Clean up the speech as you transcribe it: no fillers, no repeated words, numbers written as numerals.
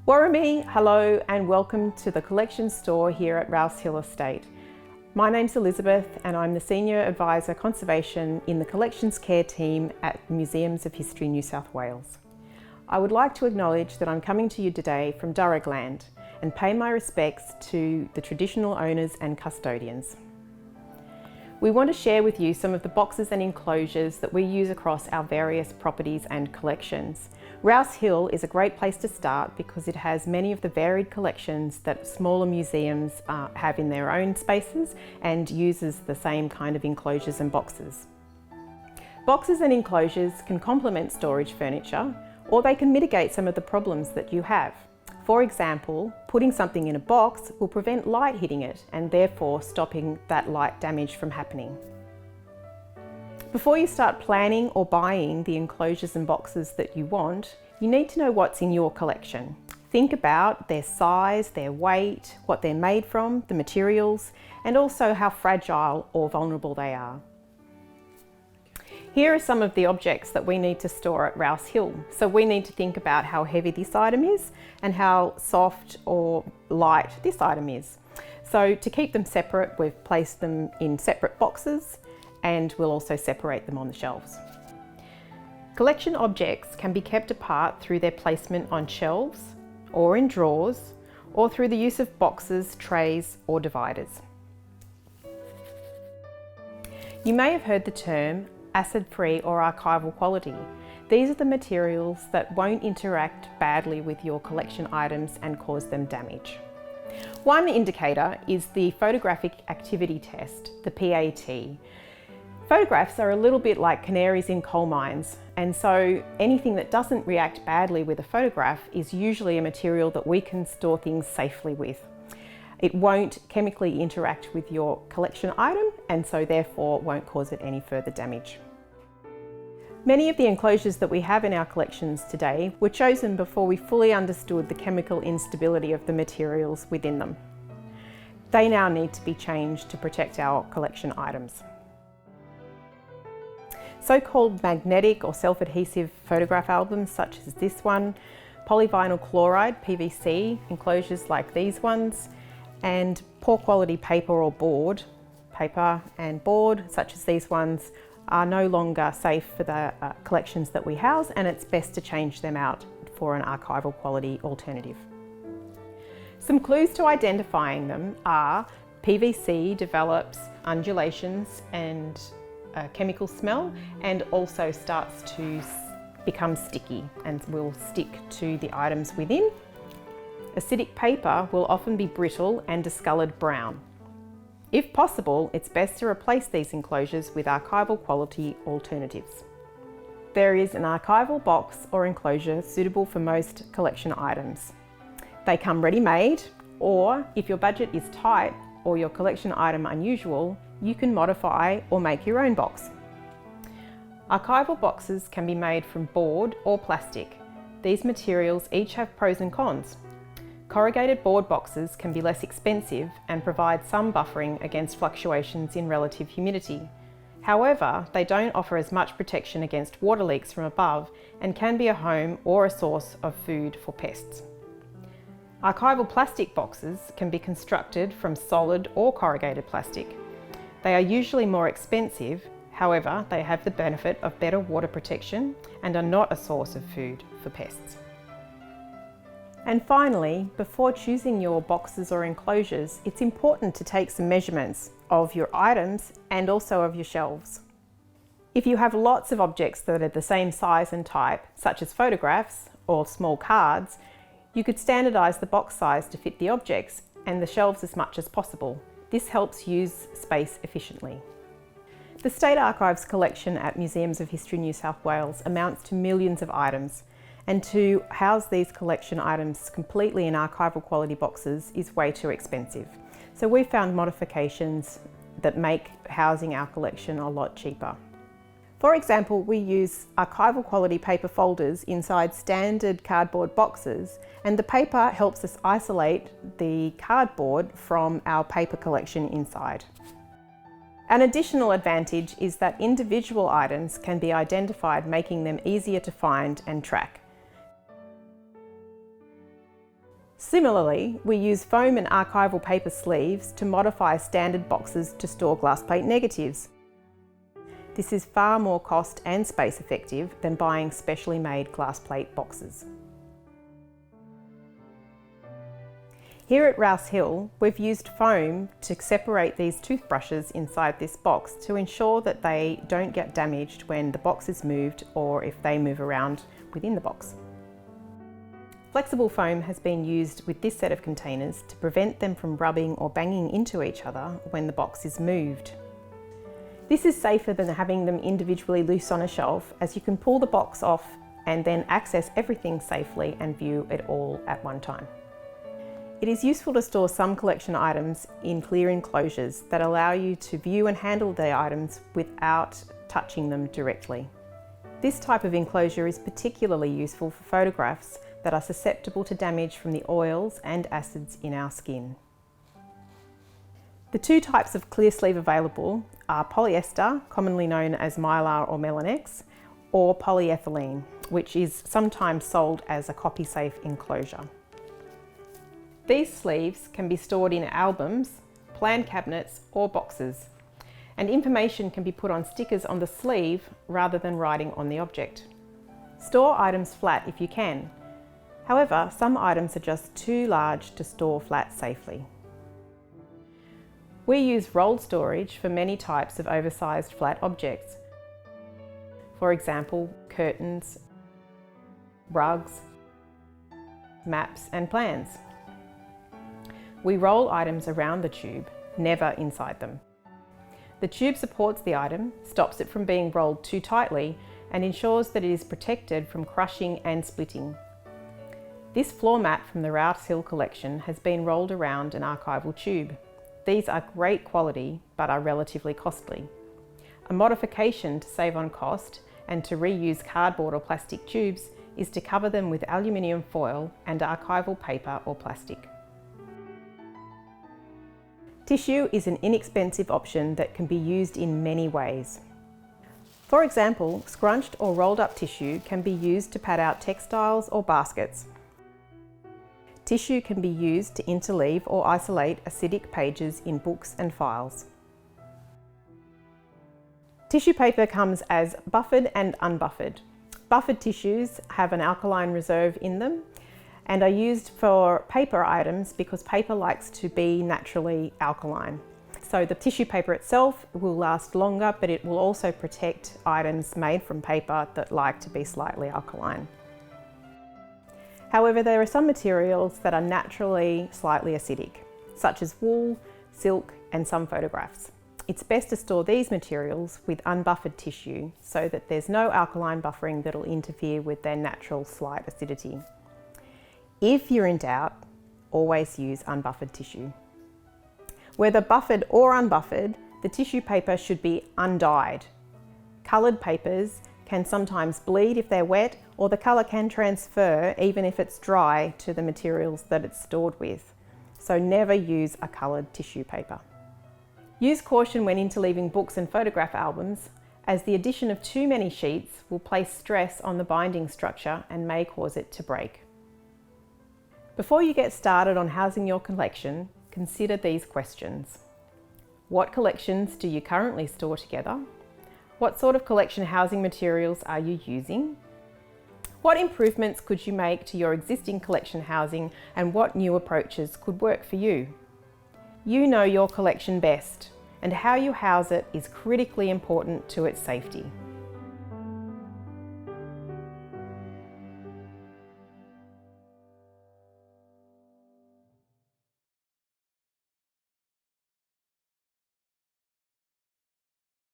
Warramee, hello and welcome to the collection store here at Rouse Hill Estate. My name's Elizabeth and I'm the Senior Advisor Conservation in the Collections Care team at Museums of History New South Wales. I would like to acknowledge that I'm coming to you today from Durragland and pay my respects to the traditional owners and custodians. We want to share with you some of the boxes and enclosures that we use across our various properties and collections. Rouse Hill is a great place to start because it has many of the varied collections that smaller museums have in their own spaces and uses the same kind of enclosures and boxes. Boxes and enclosures can complement storage furniture, or they can mitigate some of the problems that you have. For example, putting something in a box will prevent light hitting it and therefore stopping that light damage from happening. Before you start planning or buying the enclosures and boxes that you want, you need to know what's in your collection. Think about their size, their weight, what they're made from, the materials, and also how fragile or vulnerable they are. Here are some of the objects that we need to store at Rouse Hill. So we need to think about how heavy this item is and how soft or light this item is. So to keep them separate, we've placed them in separate boxes and we'll also separate them on the shelves. Collection objects can be kept apart through their placement on shelves or in drawers or through the use of boxes, trays or dividers. You may have heard the term acid-free or archival quality. These are the materials that won't interact badly with your collection items and cause them damage. One indicator is the photographic activity test, the PAT. Photographs are a little bit like canaries in coal mines, and so anything that doesn't react badly with a photograph is usually a material that we can store things safely with. It won't chemically interact with your collection item and so therefore won't cause it any further damage. Many of the enclosures that we have in our collections today were chosen before we fully understood the chemical instability of the materials within them. They now need to be changed to protect our collection items. So-called magnetic or self-adhesive photograph albums such as this one, polyvinyl chloride, PVC, enclosures like these ones, and poor quality paper or board, paper and board such as these ones are no longer safe for the collections that we house, and it's best to change them out for an archival quality alternative. Some clues to identifying them are PVC develops undulations and a chemical smell and also starts to become sticky and will stick to the items within. Acidic paper will often be brittle and discoloured brown. If possible, it's best to replace these enclosures with archival quality alternatives. There is an archival box or enclosure suitable for most collection items. They come ready-made, or if your budget is tight or your collection item unusual, you can modify or make your own box. Archival boxes can be made from board or plastic. These materials each have pros and cons. Corrugated board boxes can be less expensive and provide some buffering against fluctuations in relative humidity. However, they don't offer as much protection against water leaks from above and can be a home or a source of food for pests. Archival plastic boxes can be constructed from solid or corrugated plastic. They are usually more expensive, however, they have the benefit of better water protection and are not a source of food for pests. And finally, before choosing your boxes or enclosures, it's important to take some measurements of your items and also of your shelves. If you have lots of objects that are the same size and type, such as photographs or small cards, you could standardise the box size to fit the objects and the shelves as much as possible. This helps use space efficiently. The State Archives collection at Museums of History New South Wales amounts to millions of items, and to house these collection items completely in archival quality boxes is way too expensive. So we found modifications that make housing our collection a lot cheaper. For example, we use archival quality paper folders inside standard cardboard boxes, and the paper helps us isolate the cardboard from our paper collection inside. An additional advantage is that individual items can be identified, making them easier to find and track. Similarly, we use foam and archival paper sleeves to modify standard boxes to store glass plate negatives. This is far more cost and space effective than buying specially made glass plate boxes. Here at Rouse Hill, we've used foam to separate these toothbrushes inside this box to ensure that they don't get damaged when the box is moved or if they move around within the box. Flexible foam has been used with this set of containers to prevent them from rubbing or banging into each other when the box is moved. This is safer than having them individually loose on a shelf, as you can pull the box off and then access everything safely and view it all at one time. It is useful to store some collection items in clear enclosures that allow you to view and handle the items without touching them directly. This type of enclosure is particularly useful for photographs that are susceptible to damage from the oils and acids in our skin. The two types of clear sleeve available are polyester, commonly known as Mylar or Melanex, or polyethylene, which is sometimes sold as a copy-safe enclosure. These sleeves can be stored in albums, planned cabinets or boxes, and information can be put on stickers on the sleeve rather than writing on the object. Store items flat if you can. However, some items are just too large to store flat safely. We use rolled storage for many types of oversized flat objects. For example, curtains, rugs, maps and plans. We roll items around the tube, never inside them. The tube supports the item, stops it from being rolled too tightly, and ensures that it is protected from crushing and splitting. This floor mat from the Rouse Hill collection has been rolled around an archival tube. These are great quality, but are relatively costly. A modification to save on cost and to reuse cardboard or plastic tubes is to cover them with aluminium foil and archival paper or plastic. Tissue is an inexpensive option that can be used in many ways. For example, scrunched or rolled up tissue can be used to pad out textiles or baskets. Tissue can be used to interleave or isolate acidic pages in books and files. Tissue paper comes as buffered and unbuffered. Buffered tissues have an alkaline reserve in them and are used for paper items because paper likes to be naturally alkaline. So the tissue paper itself will last longer, but it will also protect items made from paper that like to be slightly alkaline. However, there are some materials that are naturally slightly acidic, such as wool, silk, and some photographs. It's best to store these materials with unbuffered tissue so that there's no alkaline buffering that'll interfere with their natural slight acidity. If you're in doubt, always use unbuffered tissue. Whether buffered or unbuffered, the tissue paper should be undyed. Coloured papers can sometimes bleed if they're wet, or the colour can transfer even if it's dry to the materials that it's stored with. So never use a coloured tissue paper. Use caution when interleaving books and photograph albums, as the addition of too many sheets will place stress on the binding structure and may cause it to break. Before you get started on housing your collection, consider these questions. What collections do you currently store together? What sort of collection housing materials are you using? What improvements could you make to your existing collection housing, and what new approaches could work for you? You know your collection best, and how you house it is critically important to its safety.